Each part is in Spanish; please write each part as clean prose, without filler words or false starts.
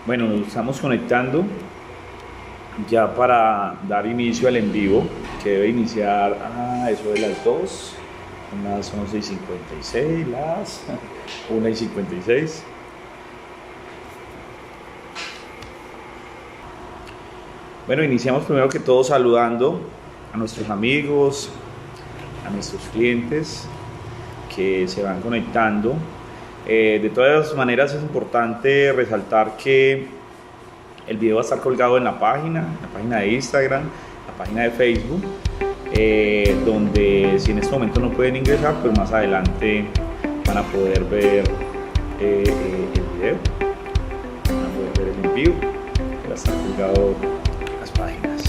Bueno, nos estamos conectando ya para dar inicio al en vivo, que debe iniciar a eso de las 2, unas 11:56, las 1:56. Bueno, iniciamos primero que todo saludando a nuestros amigos, a nuestros clientes que se van conectando. De todas maneras es importante resaltar que el video va a estar colgado en la página de Instagram, la página de Facebook, donde si en este momento no pueden ingresar, pues más adelante van a poder ver el video, van a poder ver el en vivo, que va a estar colgado en las páginas.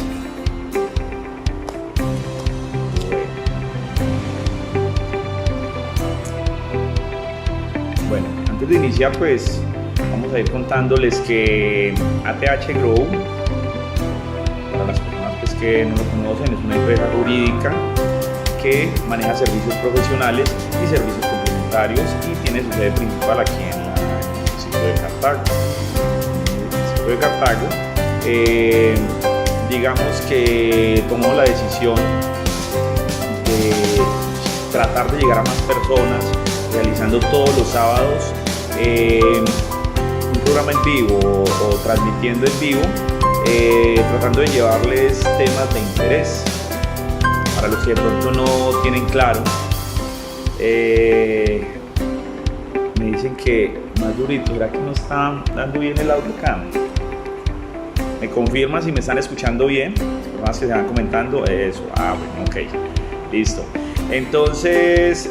Bueno, antes de iniciar, pues vamos a ir contándoles que ATH Grow, para las personas pues, que no lo conocen, es una empresa jurídica que maneja servicios profesionales y servicios complementarios y tiene su sede principal aquí en el municipio de Cartago. En el municipio de Cartago, digamos que tomó la decisión de tratar de llegar a más personas, realizando todos los sábados un programa en vivo o transmitiendo en vivo, tratando de llevarles temas de interés. Para los que de pronto no tienen claro, me dicen que más durito, ¿será que no está dando bien el audio acá? ¿Me confirman si me están escuchando bien? Las personas que se van comentando, eso, bueno, ok, listo. Entonces,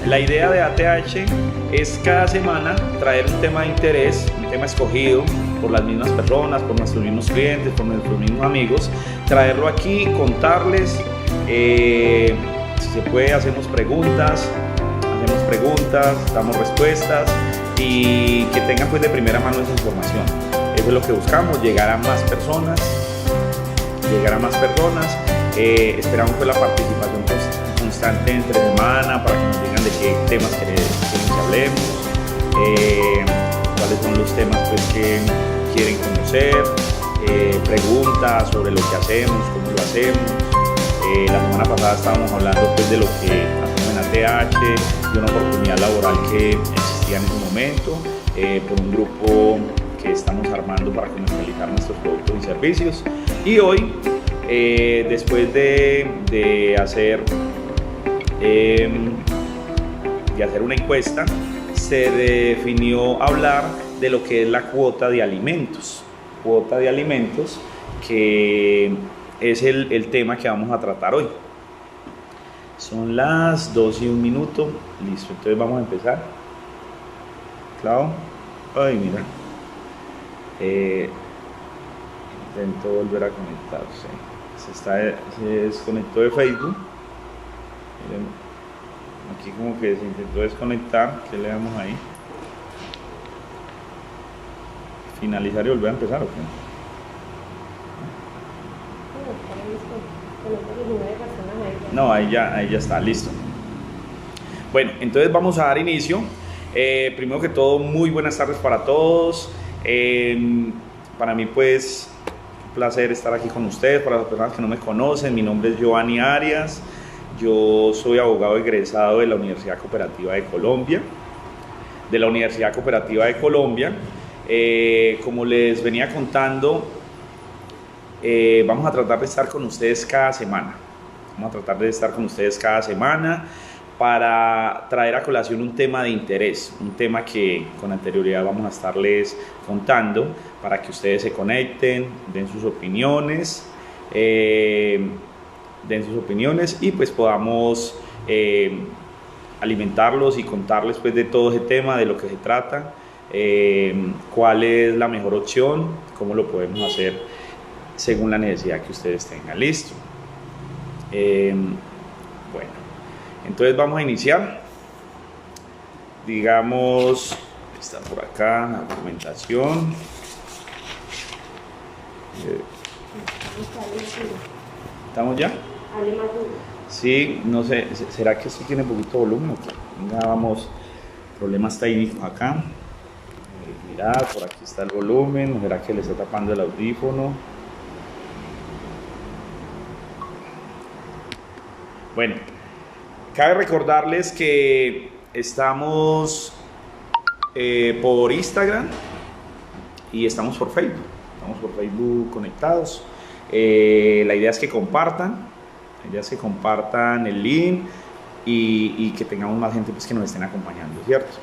la idea de ATH es cada semana traer un tema de interés, un tema escogido por las mismas personas, por nuestros mismos clientes, por nuestros mismos amigos, traerlo aquí, contarles, si se puede hacemos preguntas, damos respuestas y que tengan pues de primera mano esa información. Eso es lo que buscamos, llegar a más personas, esperamos pues la participación constante entre semana para que nos digan de qué temas quieren que hablemos, cuáles son los temas pues, que quieren conocer, preguntas sobre lo que hacemos, cómo lo hacemos. La semana pasada estábamos hablando pues, de lo que hacemos en ATH, de una oportunidad laboral que existía en ese momento, por un grupo que estamos armando para comercializar nuestros productos y servicios. Y hoy, después de hacer una encuesta, se definió hablar de lo que es la cuota de alimentos, que es el tema que vamos a tratar hoy. Son las 2:01, listo, entonces vamos a empezar. Claro, ay mira, intento volver a conectarse, se desconectó de Facebook. Miren, aquí como que se intentó desconectar, ¿qué le damos ahí? Finalizar y volver a empezar, ¿o qué? No, ahí ya está, listo. Bueno, entonces vamos a dar inicio. Primero que todo, muy buenas tardes para todos. Para mí pues un placer estar aquí con ustedes. Para las personas que no me conocen, mi nombre es Giovanni Arias. Yo soy abogado egresado de la Universidad Cooperativa de Colombia. Como les venía contando, vamos a tratar de estar con ustedes cada semana. Para traer a colación un tema de interés, un tema que con anterioridad vamos a estarles contando para que ustedes se conecten, den sus opiniones y pues podamos alimentarlos y contarles pues de todo ese tema, de lo que se trata, cuál es la mejor opción, cómo lo podemos hacer según la necesidad que ustedes tengan. Listo. Bueno, entonces vamos a iniciar. Digamos, está por acá la documentación. ¿Estamos ya? Sí, no sé, ¿será que esto tiene poquito volumen? Venga, vamos, problemas técnicos acá. Mirad, por aquí está el volumen, ¿no será que le está tapando el audífono? Bueno, cabe recordarles que estamos por Instagram y estamos por Facebook. Estamos por Facebook conectados. La idea es que compartan. La idea es que compartan el link y que tengamos más gente pues, que nos estén acompañando, ¿cierto?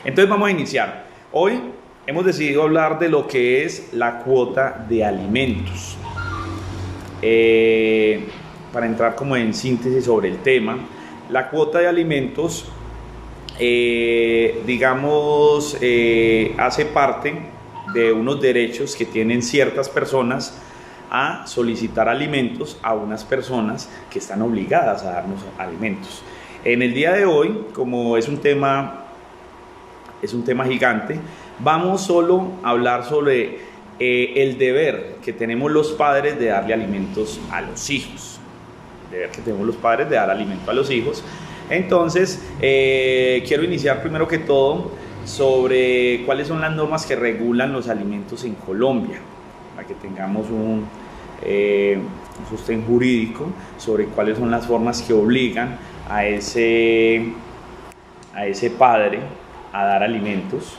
Entonces vamos a iniciar. Hoy hemos decidido hablar de lo que es la cuota de alimentos. Para entrar como en síntesis sobre el tema, la cuota de alimentos, digamos, hace parte de unos derechos que tienen ciertas personas a solicitar alimentos a unas personas que están obligadas a darnos alimentos. En el día de hoy, como es un tema gigante, vamos solo a hablar sobre el deber que tenemos los padres de darle alimentos a los hijos. El deber que tenemos los padres de dar alimento a los hijos. Entonces, quiero iniciar primero que todo sobre cuáles son las normas que regulan los alimentos en Colombia, para que tengamos un sostén jurídico sobre cuáles son las formas que obligan a ese padre a dar alimentos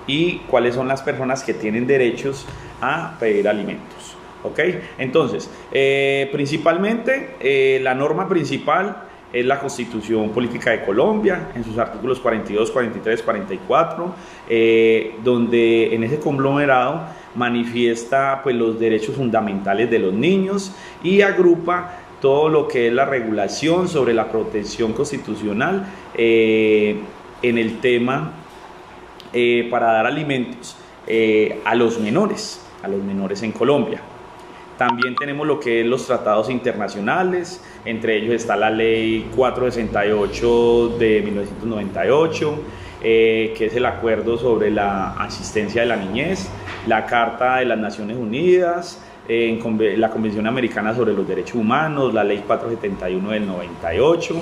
y cuáles son las personas que tienen derechos a pedir alimentos. ¿Ok? Entonces, principalmente, la norma principal es la Constitución Política de Colombia, en sus artículos 42, 43, 44, donde en ese conglomerado manifiesta pues, los derechos fundamentales de los niños y agrupa todo lo que es la regulación sobre la protección constitucional en el tema para dar alimentos a los menores en Colombia. También tenemos lo que es los tratados internacionales, entre ellos está la ley 468 de 1998, que es el acuerdo sobre la asistencia de la niñez, la Carta de las Naciones Unidas, la Convención Americana sobre los Derechos Humanos, la ley 471 del 98,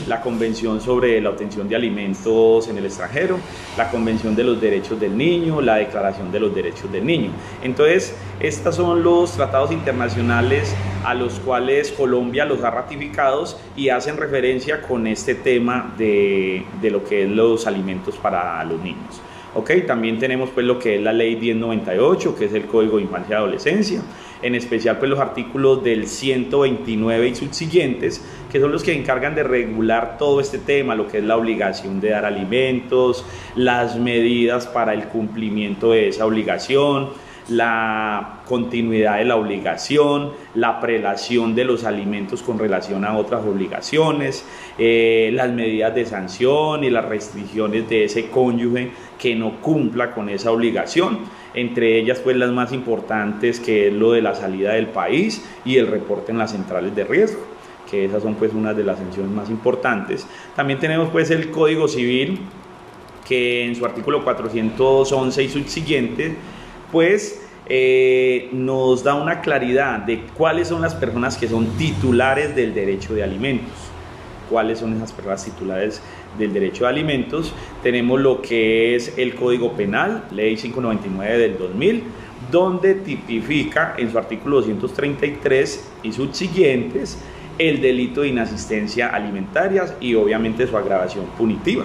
la Convención sobre la obtención de alimentos en el extranjero, la Convención de los Derechos del Niño, la Declaración de los Derechos del Niño. Entonces, estos son los tratados internacionales a los cuales Colombia los ha ratificados y hacen referencia con este tema de lo que es los alimentos para los niños. Okay, también tenemos pues lo que es la ley 1098, que es el Código de Infancia y Adolescencia, en especial pues los artículos del 129 y subsiguientes, que son los que encargan de regular todo este tema, lo que es la obligación de dar alimentos, las medidas para el cumplimiento de esa obligación, la continuidad de la obligación, la prelación de los alimentos con relación a otras obligaciones, las medidas de sanción y las restricciones de ese cónyuge que no cumpla con esa obligación, entre ellas pues las más importantes, que es lo de la salida del país y el reporte en las centrales de riesgo, que esas son pues unas de las sanciones más importantes. También tenemos pues el Código Civil, que en su artículo 411 y subsiguiente pues nos da una claridad de cuáles son las personas que son titulares del derecho de alimentos. ¿Cuáles son esas personas titulares del derecho de alimentos? Tenemos lo que es el Código Penal, Ley 599 del 2000, donde tipifica en su artículo 233 y subsiguientes el delito de inasistencia alimentaria y obviamente su agravación punitiva.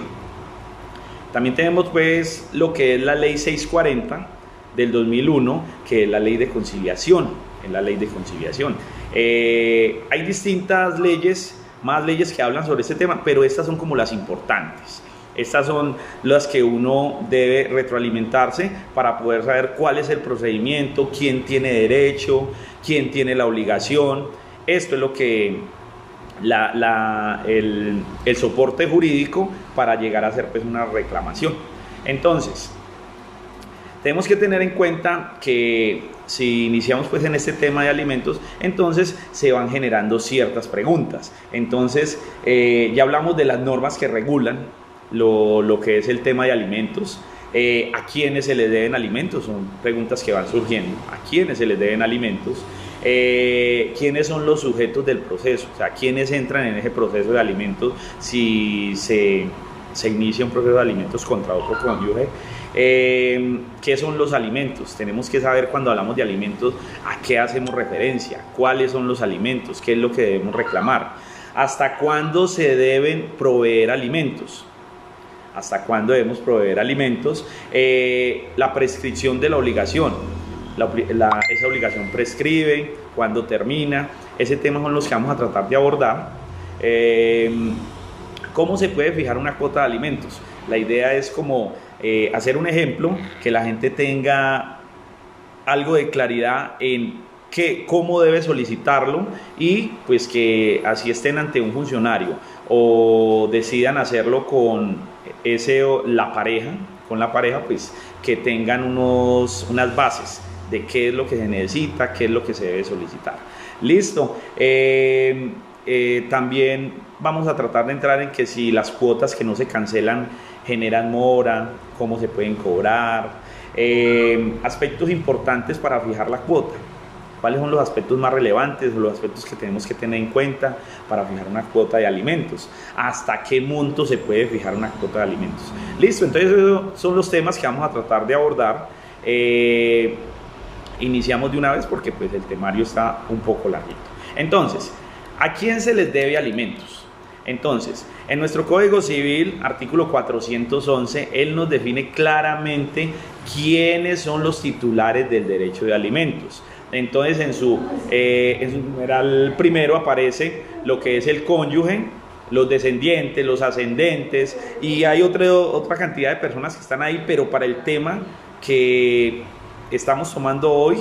También tenemos pues lo que es la Ley 640 del 2001, que es la ley de conciliación. Hay distintas leyes, más leyes que hablan sobre este tema, pero estas son como las importantes. Estas son las que uno debe retroalimentarse para poder saber cuál es el procedimiento, quién tiene derecho, quién tiene la obligación. Esto es lo que el soporte jurídico para llegar a hacer pues una reclamación. Entonces, tenemos que tener en cuenta que si iniciamos pues en este tema de alimentos, entonces se van generando ciertas preguntas. Entonces ya hablamos de las normas que regulan lo que es el tema de alimentos. ¿A quiénes se les deben alimentos? Son preguntas que van surgiendo. ¿A quiénes se les deben alimentos? ¿Quiénes son los sujetos del proceso? O sea, ¿quiénes entran en ese proceso de alimentos si se inicia un proceso de alimentos contra otro cónyuge? ¿Qué son los alimentos? Tenemos que saber cuando hablamos de alimentos a qué hacemos referencia, cuáles son los alimentos, qué es lo que debemos reclamar, hasta cuándo se deben proveer alimentos, hasta cuándo debemos proveer alimentos, la prescripción de la obligación, esa obligación prescribe, cuándo termina. Ese tema son los que vamos a tratar de abordar. ¿Cómo se puede fijar una cuota de alimentos? La idea es como hacer un ejemplo, que la gente tenga algo de claridad en cómo debe solicitarlo, y pues que así estén ante un funcionario o decidan hacerlo con la pareja, pues que tengan unas bases de qué es lo que se necesita, qué es lo que se debe solicitar. Listo. También vamos a tratar de entrar en que si las cuotas que no se cancelan generan mora, cómo se pueden cobrar, aspectos importantes para fijar la cuota. ¿Cuáles son los aspectos más relevantes o los aspectos que tenemos que tener en cuenta para fijar una cuota de alimentos? ¿Hasta qué monto se puede fijar una cuota de alimentos? Listo, entonces esos son los temas que vamos a tratar de abordar. Iniciamos de una vez porque pues el temario está un poco larguito. Entonces, ¿a quién se les debe alimentos? Entonces, en nuestro Código Civil, artículo 411, él nos define claramente quiénes son los titulares del derecho de alimentos. Entonces, en su numeral primero aparece lo que es el cónyuge, los descendientes, los ascendentes, y hay otra cantidad de personas que están ahí, pero para el tema que estamos tomando hoy,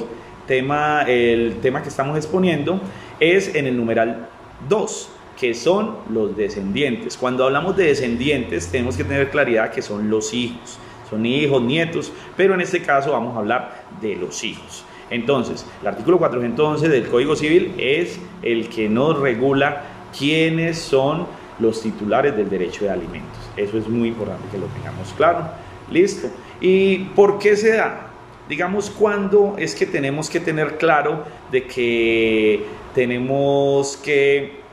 el tema que estamos exponiendo, es en el numeral 2, que son los descendientes. Cuando hablamos de descendientes, tenemos que tener claridad que son los hijos, son hijos, nietos, pero en este caso vamos a hablar de los hijos. Entonces, el artículo 411 del Código Civil es el que nos regula quiénes son los titulares del derecho de alimentos. Eso es muy importante que lo tengamos claro. Listo. ¿Y por qué se da? Digamos, ¿cuándo es que tenemos que tener claro de que tenemos que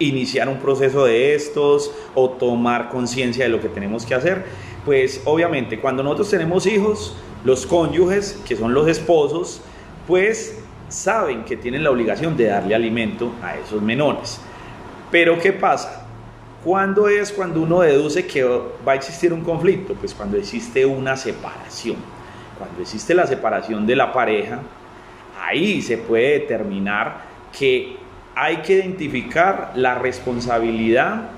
iniciar un proceso de estos o tomar conciencia de lo que tenemos que hacer? Pues obviamente cuando nosotros tenemos hijos, los cónyuges, que son los esposos, pues saben que tienen la obligación de darle alimento a esos menores. Pero ¿qué pasa? ¿Cuándo es cuando uno deduce que va a existir un conflicto? Pues cuando existe una separación. Cuando existe la separación de la pareja, ahí se puede determinar que hay que identificar la responsabilidad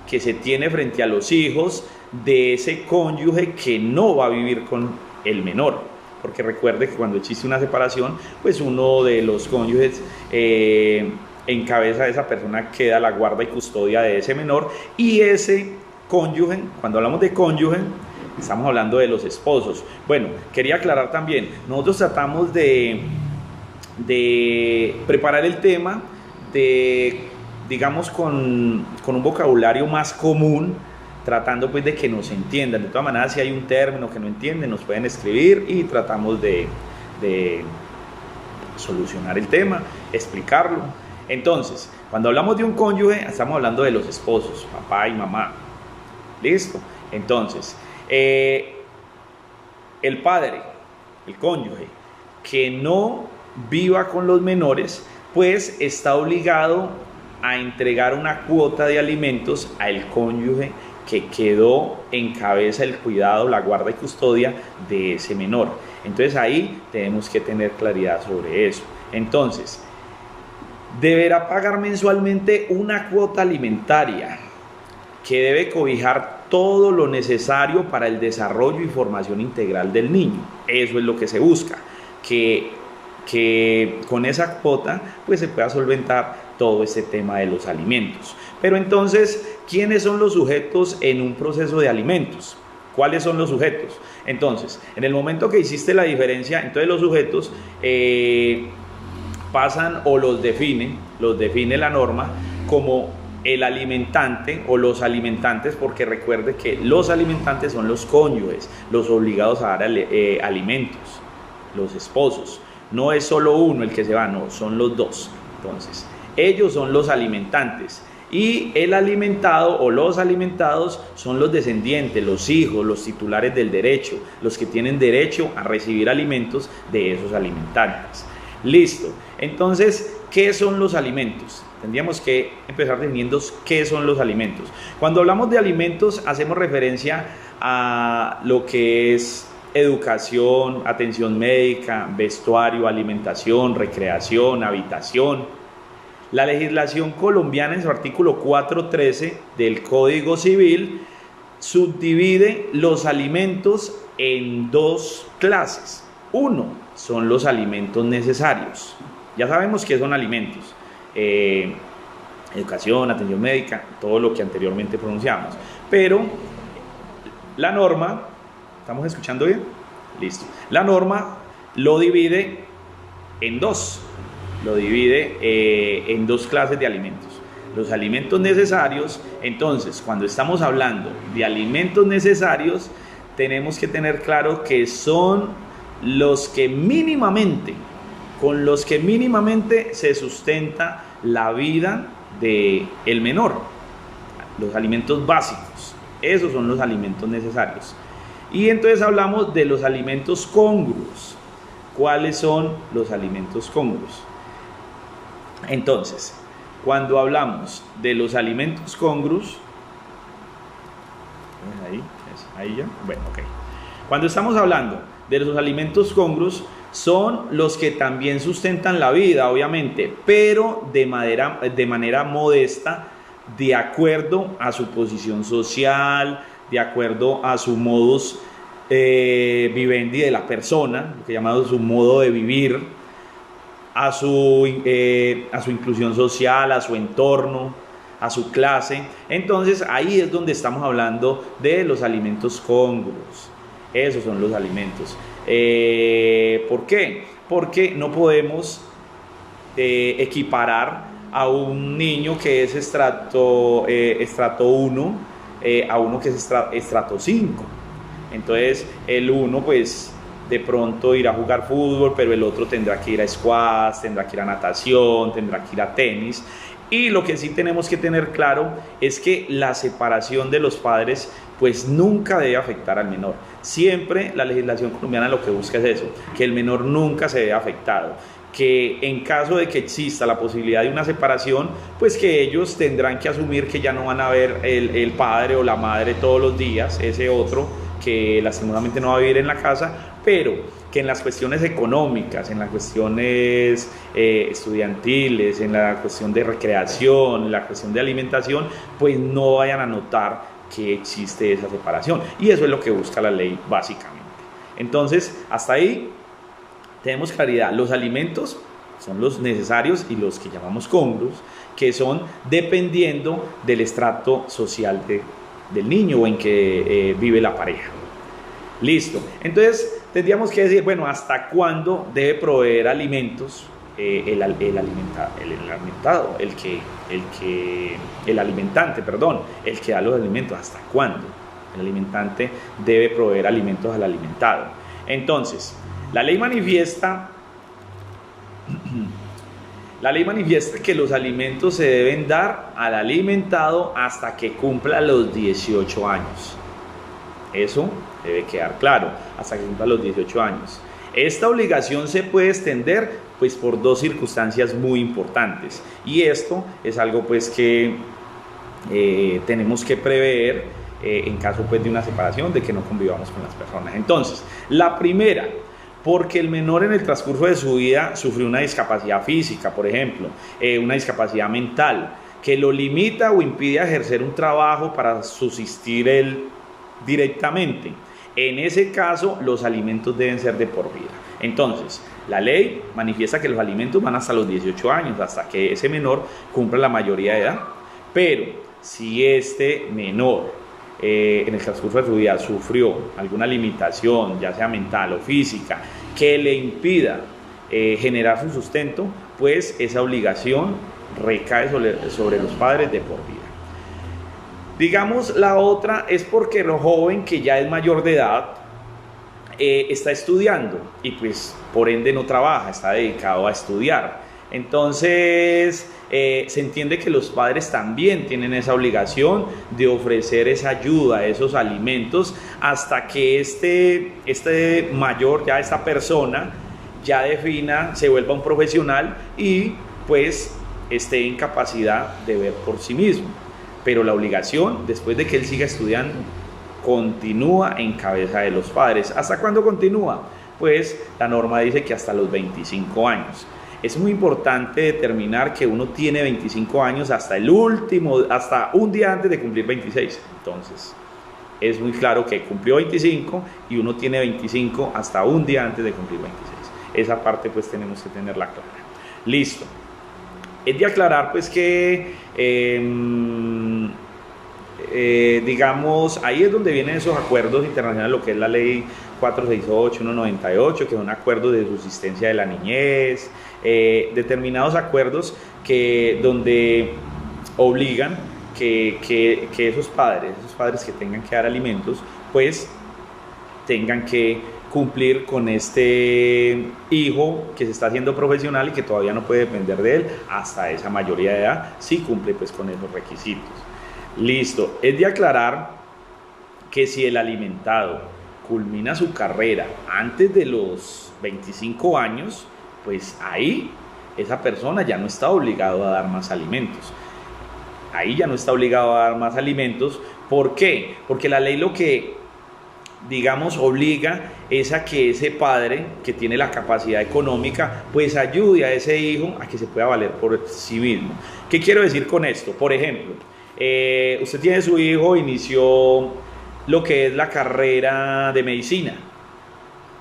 que se tiene frente a los hijos de ese cónyuge que no va a vivir con el menor. Porque recuerde que cuando existe una separación, pues uno de los cónyuges en cabeza de esa persona queda la guarda y custodia de ese menor, y ese cónyuge, cuando hablamos de cónyuge, estamos hablando de los esposos. Bueno, quería aclarar también, nosotros tratamos de preparar el tema digamos con un vocabulario más común, tratando pues de que nos entiendan. De todas maneras, si hay un término que no entienden, nos pueden escribir y tratamos de solucionar el tema, explicarlo. Entonces, cuando hablamos de un cónyuge, estamos hablando de los esposos, papá y mamá. ¿Listo? Entonces, el padre, el cónyuge, que no viva con los menores, pues está obligado a entregar una cuota de alimentos al cónyuge que quedó en cabeza el cuidado, la guarda y custodia de ese menor. Entonces ahí tenemos que tener claridad sobre eso. Entonces, deberá pagar mensualmente una cuota alimentaria que debe cobijar todo lo necesario para el desarrollo y formación integral del niño. Eso es lo que se busca, que con esa cuota pues se pueda solventar todo este tema de los alimentos. Pero entonces, ¿quiénes son los sujetos en un proceso de alimentos? ¿Cuáles son los sujetos? Entonces, en el momento que hiciste la diferencia, entonces los sujetos pasan o los define la norma como el alimentante o los alimentantes, porque recuerde que los alimentantes son los cónyuges, los obligados a dar alimentos, los esposos. no es solo uno el que se va, no, son los dos. Entonces, ellos son los alimentantes y el alimentado o los alimentados son los descendientes, los hijos, los titulares del derecho, los que tienen derecho a recibir alimentos de esos alimentantes. Listo. Entonces, ¿qué son los alimentos? Tendríamos que empezar definiendo qué son los alimentos. Cuando hablamos de alimentos, hacemos referencia a lo que es educación, atención médica, vestuario, alimentación, recreación, habitación. La legislación colombiana en su artículo 413 del Código Civil subdivide los alimentos en dos clases. Uno son los alimentos necesarios. Ya sabemos qué son alimentos. Educación, atención médica, todo lo que anteriormente pronunciamos. Pero la norma, ¿estamos escuchando bien? Listo. La norma lo divide en dos. Lo divide en dos clases de alimentos. Los alimentos necesarios. Entonces, cuando estamos hablando de alimentos necesarios, tenemos que tener claro que son los que mínimamente, con los que mínimamente se sustenta la vida del menor. Los alimentos básicos, esos son los alimentos necesarios. Y entonces hablamos de los alimentos congruos. ¿Cuáles son los alimentos congruos? Entonces, cuando hablamos de los alimentos congruos, ahí ya, bueno, ok. Cuando estamos hablando de los alimentos congruos, son los que también sustentan la vida, obviamente, pero de manera modesta, de acuerdo a su posición social, de acuerdo a su modus vivendi de la persona, lo que llamamos su modo de vivir, a su inclusión social, a su entorno, a su clase. Entonces ahí es donde estamos hablando de los alimentos congruos. Esos son los alimentos. ¿Por qué? Porque no podemos equiparar a un niño que es estrato 1 a uno que es estrato 5. Entonces el uno pues de pronto irá a jugar fútbol, pero el otro tendrá que ir a squash, tendrá que ir a natación, tendrá que ir a tenis. Y lo que sí tenemos que tener claro es que la separación de los padres pues nunca debe afectar al menor. Siempre la legislación colombiana lo que busca es eso, que el menor nunca se vea afectado, que en caso de que exista la posibilidad de una separación, pues que ellos tendrán que asumir que ya no van a ver el padre o la madre todos los días, ese otro que lastimosamente no va a vivir en la casa, pero que en las cuestiones económicas, en las cuestiones estudiantiles, en la cuestión de recreación, en la cuestión de alimentación, pues no vayan a notar que existe esa separación. Y eso es lo que busca la ley básicamente. Entonces, hasta ahí tenemos claridad. Los alimentos son los necesarios y los que llamamos congruos, que son dependiendo del estrato social del niño o en que vive la pareja. Listo. Entonces, tendríamos que decir, bueno, ¿hasta cuándo debe proveer alimentos el alimentante, el que da los alimentos? ¿Hasta cuándo el alimentante debe proveer alimentos al alimentado? Entonces, la ley manifiesta que los alimentos se deben dar al alimentado hasta que cumpla los 18 años. Eso debe quedar claro, hasta que cumpla los 18 años. Esta obligación se puede extender pues por dos circunstancias muy importantes, y esto es algo pues que tenemos que prever en caso pues de una separación, de que no convivamos con las personas. Entonces, la primera, porque el menor en el transcurso de su vida sufrió una discapacidad física, por ejemplo, una discapacidad mental, que lo limita o impide ejercer un trabajo para subsistir él directamente. En ese caso, los alimentos deben ser de por vida. Entonces, la ley manifiesta que los alimentos van hasta los 18 años, hasta que ese menor cumpla la mayoría de edad. Pero si este menor en el transcurso de su vida sufrió alguna limitación, ya sea mental o física, que le impida generar su sustento, pues esa obligación recae sobre los padres de por vida. Digamos, la otra es porque el joven que ya es mayor de edad está estudiando y pues por ende no trabaja, está dedicado a estudiar. Entonces se entiende que los padres también tienen esa obligación de ofrecer esa ayuda, esos alimentos, hasta que este mayor, ya esta persona, ya defina, se vuelva un profesional y pues esté en capacidad de ver por sí mismo. Pero la obligación, después de que él siga estudiando, continúa en cabeza de los padres. ¿Hasta cuándo continúa? Pues la norma dice que hasta los 25 años. Es muy importante determinar que uno tiene 25 años hasta hasta un día antes de cumplir 26. Entonces, es muy claro que cumplió 25 y uno tiene 25 hasta un día antes de cumplir 26. Esa parte pues tenemos que tenerla clara. Listo. Es de aclarar pues que digamos, ahí es donde vienen esos acuerdos internacionales, lo que es la ley 468, 198, que son acuerdos de subsistencia de la niñez, determinados acuerdos donde obligan que esos padres que tengan que dar alimentos, pues tengan que cumplir con este hijo que se está haciendo profesional y que todavía no puede depender de él hasta esa mayoría de edad, si cumple pues con esos requisitos. Listo, es de aclarar que si el alimentado culmina su carrera antes de los 25 años, pues ahí esa persona ya no está obligado a dar más alimentos. Ahí ya no está obligado a dar más alimentos. ¿Por qué? Porque la ley lo que, digamos, obliga es a que ese padre que tiene la capacidad económica, pues ayude a ese hijo a que se pueda valer por sí mismo. ¿Qué quiero decir con esto? Por ejemplo, usted tiene su hijo, inició lo que es la carrera de medicina.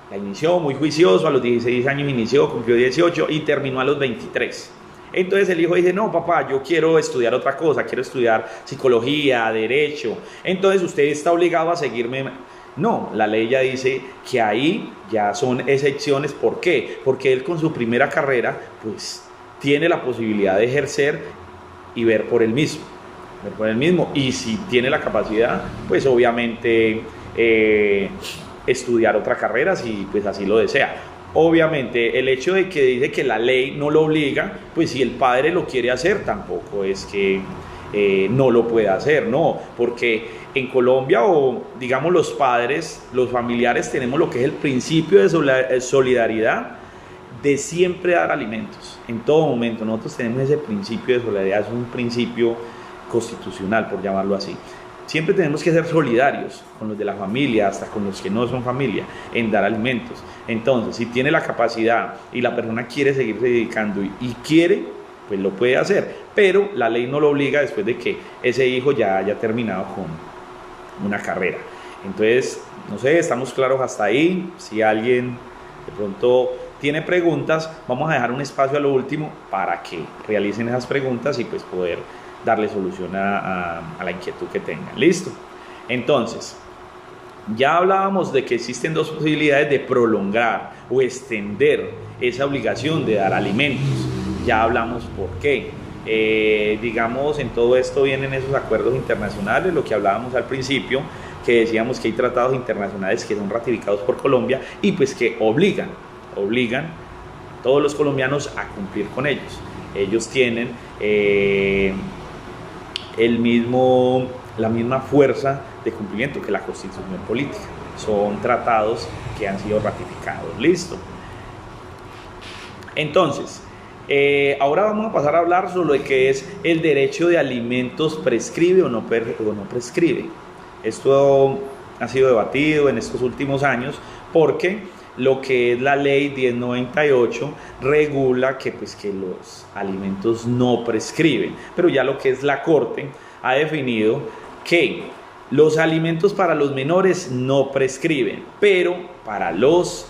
La inició muy juicioso, a los 16 años inició, cumplió 18 y terminó a los 23. Entonces el hijo dice, no papá, yo quiero estudiar otra cosa, quiero estudiar psicología, derecho. Entonces usted está obligado a seguirme. No, la ley ya dice que ahí ya son excepciones. ¿Por qué? Porque él con su primera carrera pues tiene la posibilidad de ejercer y ver por él mismo. Y si tiene la capacidad, pues obviamente estudiar otra carrera si pues así lo desea. Obviamente el hecho de que dice que la ley no lo obliga, pues si el padre lo quiere hacer, tampoco es que no lo pueda hacer, no, porque en Colombia, o digamos los padres, los familiares, tenemos lo que es el principio de solidaridad, de siempre dar alimentos, en todo momento. Nosotros tenemos ese principio de solidaridad, es un principio constitucional, por llamarlo así. Siempre tenemos que ser solidarios con los de la familia, hasta con los que no son familia, en dar alimentos. Entonces, si tiene la capacidad y la persona quiere seguirse dedicando y quiere, pues lo puede hacer, pero la ley no lo obliga después de que ese hijo ya haya terminado con una carrera. Entonces, no sé, estamos claros hasta ahí. Si alguien de pronto tiene preguntas, vamos a dejar un espacio a lo último para que realicen esas preguntas y pues poder darle solución a la inquietud que tengan. ¿Listo? Entonces, ya hablábamos de que existen dos posibilidades de prolongar o extender esa obligación de dar alimentos. Ya hablamos por qué. Digamos, en todo esto vienen esos acuerdos internacionales, lo que hablábamos al principio, que decíamos que hay tratados internacionales que son ratificados por Colombia y pues que obligan a todos los colombianos a cumplir con ellos. Ellos tienen la misma fuerza de cumplimiento que la Constitución política. Son tratados que han sido ratificados. Listo. Entonces, ahora vamos a pasar a hablar sobre lo que es el derecho de alimentos, prescribe o no prescribe. Esto ha sido debatido en estos últimos años porque lo que es la ley 1098 regula que los alimentos no prescriben, pero ya lo que es la Corte ha definido que los alimentos para los menores no prescriben, pero para los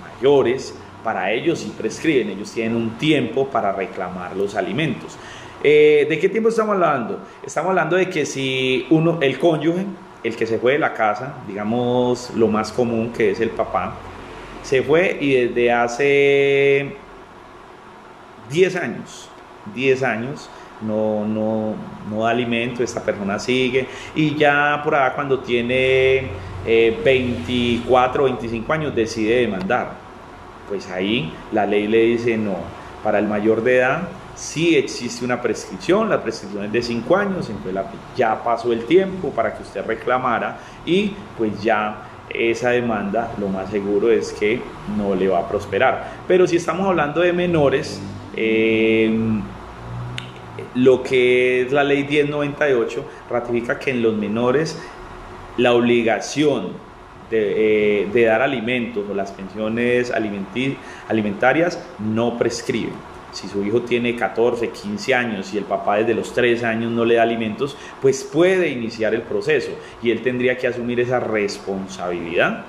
mayores, para ellos sí prescriben. Ellos tienen un tiempo para reclamar los alimentos. ¿De qué tiempo estamos hablando? Estamos hablando de que si el cónyuge, el que se fue de la casa, digamos lo más común que es el papá, se fue y desde hace 10 años no da alimento, esta persona sigue, y ya por allá cuando tiene 24 o 25 años decide demandar. Pues ahí la ley le dice no, para el mayor de edad sí existe una prescripción, la prescripción es de 5 años, entonces ya pasó el tiempo para que usted reclamara y pues ya esa demanda lo más seguro es que no le va a prosperar. Pero si estamos hablando de menores, lo que es la ley 1098 ratifica que en los menores la obligación de dar alimentos o las pensiones alimentarias no prescribe. Si su hijo tiene 14, 15 años y el papá desde los 3 años no le da alimentos, pues puede iniciar el proceso y él tendría que asumir esa responsabilidad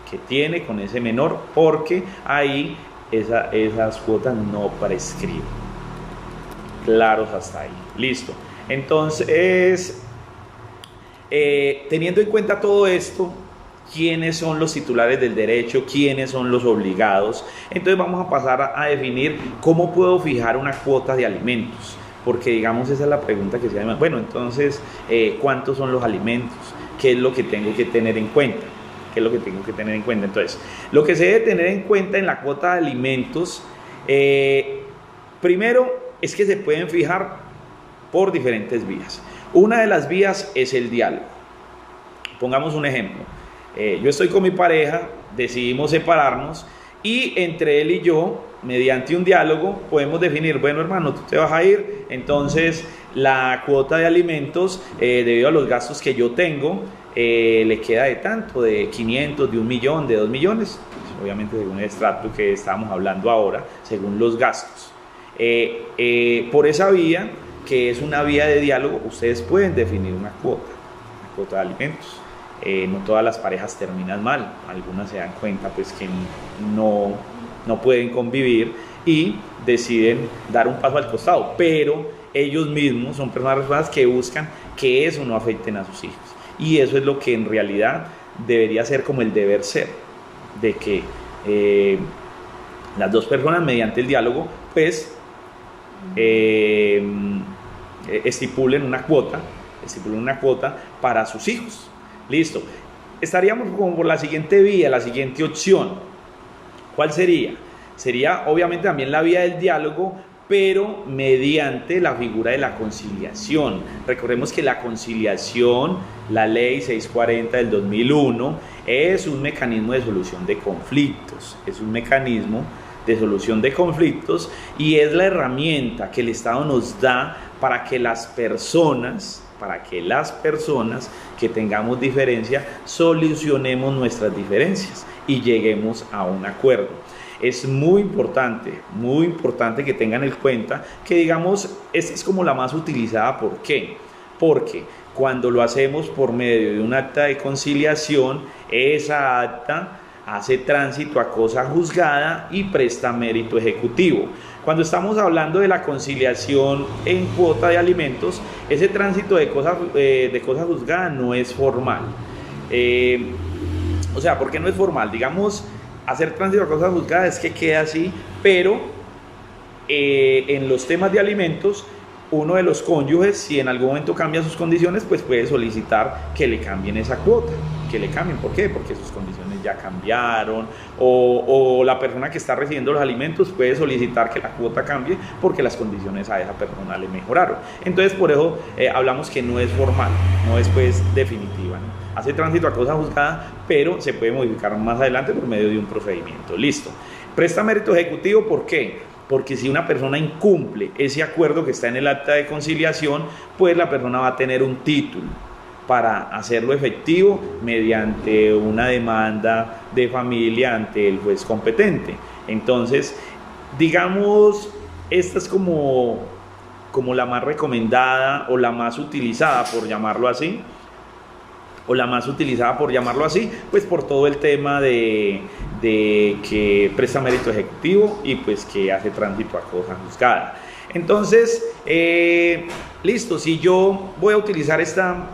que tiene con ese menor, porque ahí esas cuotas no prescriben. Claros hasta ahí. Listo. Entonces, teniendo en cuenta todo esto, quiénes son los titulares del derecho, quiénes son los obligados, entonces vamos a pasar a definir cómo puedo fijar una cuota de alimentos, porque digamos esa es la pregunta que se llama. Bueno, entonces, ¿cuántos son los alimentos? ¿Qué es lo que tengo que tener en cuenta? ¿Qué es lo que tengo que tener en cuenta? Entonces, lo que se debe tener en cuenta en la cuota de alimentos, primero es que se pueden fijar por diferentes vías. Una de las vías es el diálogo. Pongamos un ejemplo. Yo estoy con mi pareja, decidimos separarnos y entre él y yo, mediante un diálogo, podemos definir, bueno hermano, tú te vas a ir, entonces la cuota de alimentos, debido a los gastos que yo tengo, le queda de tanto, de 500, de 1 millón, de 2 millones, pues, obviamente según el estrato que estamos hablando ahora, según los gastos. Por esa vía, que es una vía de diálogo, ustedes pueden definir una cuota de alimentos. No todas las parejas terminan mal, algunas se dan cuenta pues que no pueden convivir y deciden dar un paso al costado, pero ellos mismos son personas que buscan que eso no afecten a sus hijos, y eso es lo que en realidad debería ser como el deber ser, de que las dos personas mediante el diálogo pues estipulen una cuota para sus hijos. Listo. Estaríamos como por la siguiente vía, la siguiente opción. ¿Cuál sería? Sería obviamente también la vía del diálogo, pero mediante la figura de la conciliación. Recordemos que la conciliación, la ley 640 del 2001, es un mecanismo de solución de conflictos. Es un mecanismo de solución de conflictos y es la herramienta que el Estado nos da para que las personas que tengamos diferencia solucionemos nuestras diferencias y lleguemos a un acuerdo. Es muy importante que tengan en cuenta que, digamos, esta es como la más utilizada. ¿Por qué? Porque cuando lo hacemos por medio de un acta de conciliación, esa acta hace tránsito a cosa juzgada y presta mérito ejecutivo. Cuando estamos hablando de la conciliación en cuota de alimentos, ese tránsito de cosa juzgada no es formal. O sea, ¿por qué no es formal? Digamos, hacer tránsito a cosa juzgada es que queda así, pero en los temas de alimentos, uno de los cónyuges, si en algún momento cambia sus condiciones, pues puede solicitar que le cambien esa cuota, que le cambien. ¿Por qué? Porque sus condiciones ya cambiaron, o la persona que está recibiendo los alimentos puede solicitar que la cuota cambie porque las condiciones a esa persona le mejoraron. Entonces, por eso hablamos que no es formal, no es pues definitiva, ¿no? Hace tránsito a cosa juzgada, pero se puede modificar más adelante por medio de un procedimiento. Listo. Presta mérito ejecutivo, ¿por qué? Porque si una persona incumple ese acuerdo que está en el acta de conciliación, pues la persona va a tener un título para hacerlo efectivo mediante una demanda de familia ante el juez competente. Entonces, digamos, esta es como la más recomendada o la más utilizada, por llamarlo así, pues por todo el tema de que presta mérito ejecutivo y pues que hace tránsito a cosa juzgada. Entonces, listo, si yo voy a utilizar esta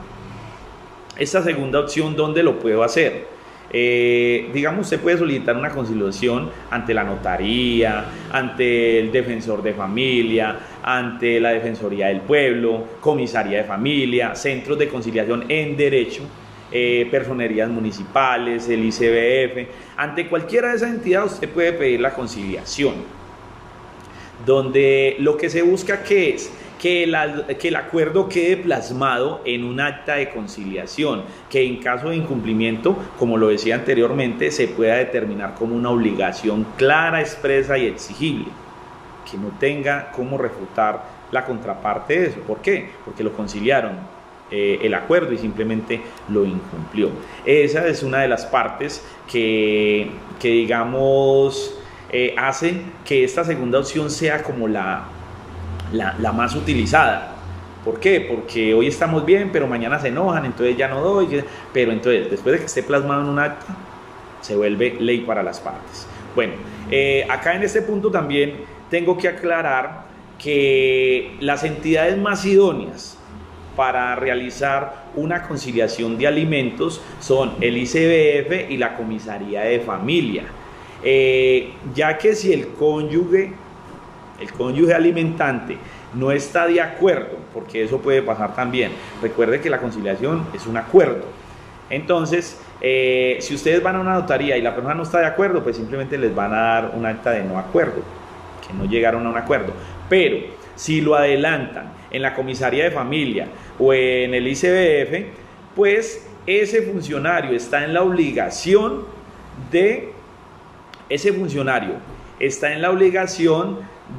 segunda opción, ¿dónde lo puedo hacer? Digamos, usted puede solicitar una conciliación ante la notaría, ante el defensor de familia, ante la Defensoría del Pueblo, comisaría de familia, centros de conciliación en derecho. personerías municipales, el ICBF. Ante cualquiera de esas entidades usted puede pedir la conciliación, donde lo que se busca que es que el acuerdo quede plasmado en un acta de conciliación, que en caso de incumplimiento, como lo decía anteriormente, se pueda determinar como una obligación clara, expresa y exigible, que no tenga cómo refutar la contraparte de eso. ¿Por qué? Porque lo conciliaron el acuerdo y simplemente lo incumplió. Esa es una de las partes que digamos, hace que esta segunda opción sea como la más utilizada. ¿Por qué? Porque hoy estamos bien, pero mañana se enojan, entonces ya no doy. Pero entonces, después de que esté plasmado en un acta, se vuelve ley para las partes. Bueno, acá en este punto también tengo que aclarar que las entidades más idóneas para realizar una conciliación de alimentos son el ICBF y la comisaría de familia, ya que si el cónyuge alimentante no está de acuerdo, porque eso puede pasar también, recuerde que la conciliación es un acuerdo. Entonces, si ustedes van a una notaría y la persona no está de acuerdo, pues simplemente les van a dar un acta de no acuerdo, que no llegaron a un acuerdo. Pero si lo adelantan en la comisaría de familia o en el ICBF, pues ese funcionario está en la obligación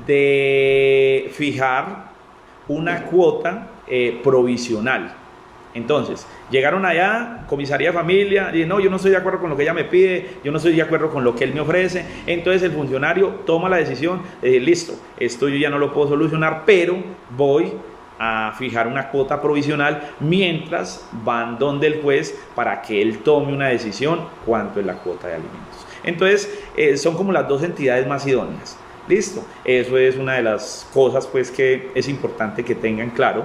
de fijar una cuota provisional. Entonces, llegaron allá, comisaría de familia, y no, yo no estoy de acuerdo con lo que ella me pide, yo no estoy de acuerdo con lo que él me ofrece. Entonces el funcionario toma la decisión de decir, listo, esto yo ya no lo puedo solucionar, pero voy a fijar una cuota provisional mientras van donde el juez para que él tome una decisión cuánto es la cuota de alimentos. Entonces, son como las dos entidades más idóneas. Listo, eso es una de las cosas pues que es importante que tengan claro.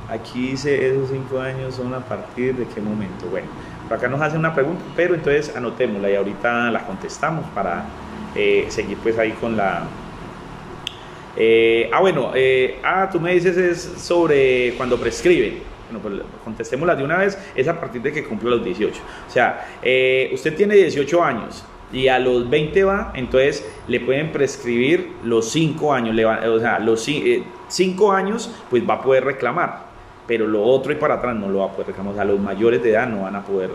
Aquí dice, esos 5 años son a partir de qué momento. Bueno, por acá nos hacen una pregunta, pero entonces anotémosla y ahorita la contestamos para seguir pues ahí con la... tú me dices es sobre cuando prescriben. Bueno, pues contestémosla de una vez, es a partir de que cumpla los 18. O sea, usted tiene 18 años y a los 20 va, entonces le pueden prescribir los 5 años, los 5 años pues va a poder reclamar, pero lo otro y para atrás no lo va a poder reclamar. O sea, los mayores de edad no van a poder,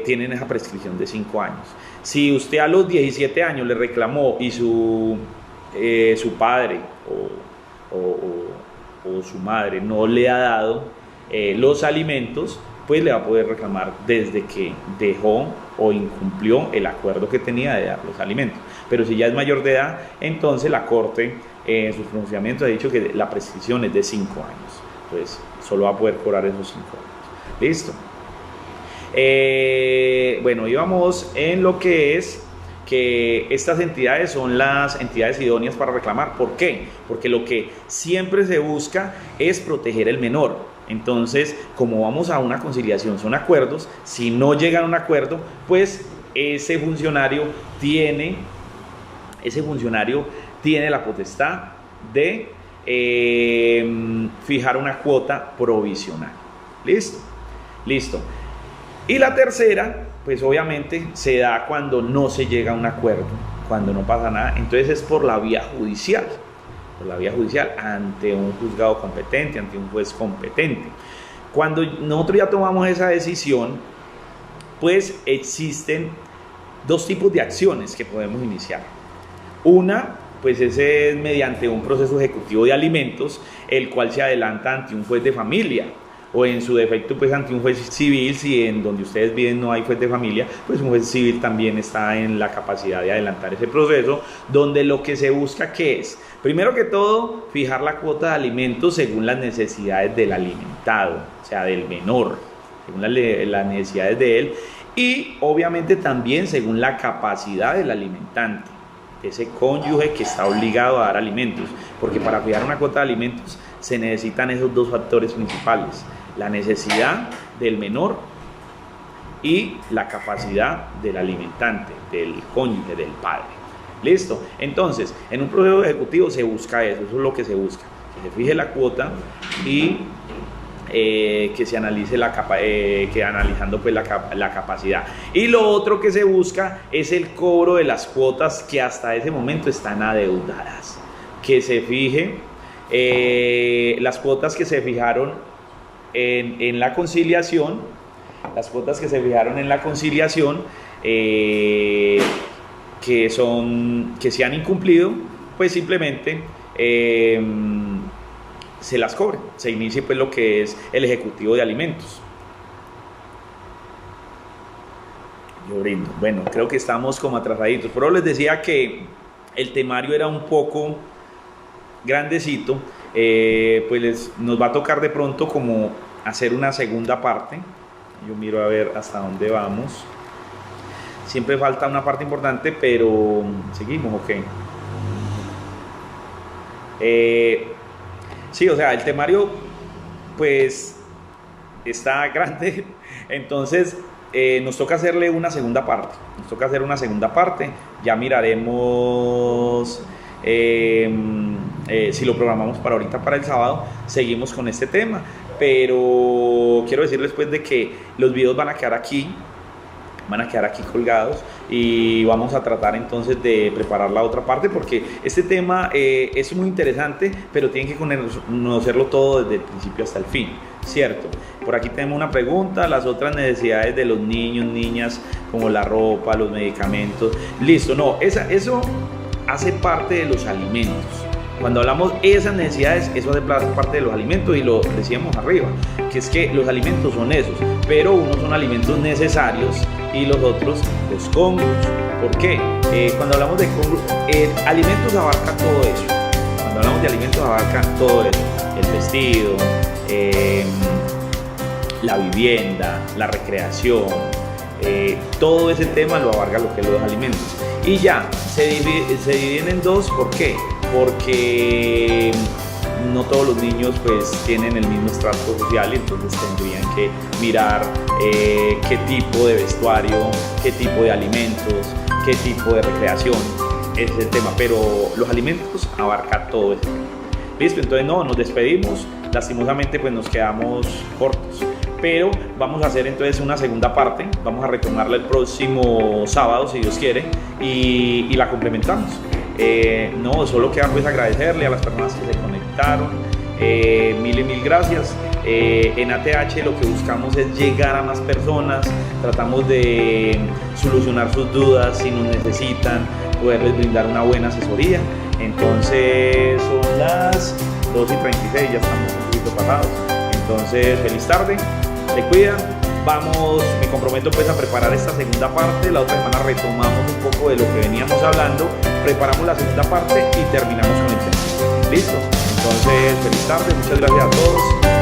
tienen esa prescripción de 5 años. Si usted a los 17 años le reclamó y su padre o su madre no le ha dado los alimentos, pues le va a poder reclamar desde que dejó o incumplió el acuerdo que tenía de dar los alimentos. Pero si ya es mayor de edad, entonces la Corte en sus pronunciamientos ha dicho que la prescripción es de 5 años. Entonces solo va a poder cobrar esos 5 años. Listo. Bueno, íbamos en lo que es que estas entidades son las entidades idóneas para reclamar. ¿Por qué? Porque lo que siempre se busca es proteger el menor. Entonces, como vamos a una conciliación, son acuerdos, si no llegan a un acuerdo, pues ese funcionario tiene la potestad de fijar una cuota provisional. Listo. Y la tercera, pues obviamente se da cuando no se llega a un acuerdo, cuando no pasa nada, entonces es por la vía judicial. Ante un juzgado competente, ante un juez competente. Cuando nosotros ya tomamos esa decisión, pues existen 2 tipos de acciones que podemos iniciar. Una, pues ese es mediante un proceso ejecutivo de alimentos, el cual se adelanta ante un juez de familia, o en su defecto pues ante un juez civil. Si en donde ustedes viven no hay juez de familia, pues un juez civil también está en la capacidad de adelantar ese proceso, donde lo que se busca que es, primero que todo, fijar la cuota de alimentos según las necesidades del alimentado, o sea, del menor, según las necesidades de él, y obviamente también según la capacidad del alimentante, ese cónyuge que está obligado a dar alimentos, porque para fijar una cuota de alimentos se necesitan esos 2 factores principales: la necesidad del menor y la capacidad del alimentante, del cónyuge, del padre. Listo. Entonces, en un proceso ejecutivo se busca eso es lo que se busca, que se fije la cuota y que se analice que analizando pues la capacidad. Y lo otro que se busca es el cobro de las cuotas que hasta ese momento están adeudadas. Que se fije las cuotas que se fijaron en la conciliación, que se han incumplido, pues simplemente se las cobre, se inicie pues lo que es el ejecutivo de alimentos. Yo brindo. Bueno, creo que estamos como atrasaditos, pero les decía que el temario era un poco grandecito, pues nos va a tocar de pronto como hacer una segunda parte. Yo miro a ver hasta dónde vamos. Siempre falta una parte importante, pero seguimos, ok. Sí, o sea, el temario pues está grande, entonces nos toca hacerle una segunda parte. Ya miraremos si lo programamos para ahorita, para el sábado, seguimos con este tema. Pero quiero decirles pues de que los videos van a quedar aquí colgados, y vamos a tratar entonces de preparar la otra parte, porque este tema es muy interesante, pero tienen que conocerlo todo desde el principio hasta el fin, ¿cierto? Por aquí tenemos una pregunta: las otras necesidades de los niños, niñas, como la ropa, los medicamentos. Listo, no, eso hace parte de los alimentos. Cuando hablamos de esas necesidades, eso hace parte de los alimentos, y lo decíamos arriba, que es que los alimentos son esos, pero unos son alimentos necesarios y los otros los congruos. ¿Por qué? Cuando hablamos de congruos, alimentos abarca todo eso. Cuando hablamos de alimentos abarca todo eso: el vestido, la vivienda, la recreación, todo ese tema lo abarca lo que es los alimentos. Y ya, se dividen en dos. ¿Por qué? Porque no todos los niños pues tienen el mismo estrato social, entonces tendrían que mirar qué tipo de vestuario, qué tipo de alimentos, qué tipo de recreación. Ese es el tema, pero los alimentos abarca todo eso. Listo, entonces no, nos despedimos. Lastimosamente pues nos quedamos cortos, pero vamos a hacer entonces una segunda parte. Vamos a retomarla el próximo sábado, si Dios quiere, y la complementamos. No, solo queda pues agradecerle a las personas que se conectaron. Mil gracias. En ATH lo que buscamos es llegar a más personas. Tratamos de solucionar sus dudas, si nos necesitan, poderles brindar una buena asesoría. Entonces son las 2:36, ya estamos un poquito pasados. Entonces, feliz tarde, se cuidan. Me comprometo pues a preparar esta segunda parte. La otra semana retomamos un poco de lo que veníamos hablando, preparamos la segunda parte y terminamos con el tema. ¿Listo? Entonces, feliz tarde, muchas gracias a todos.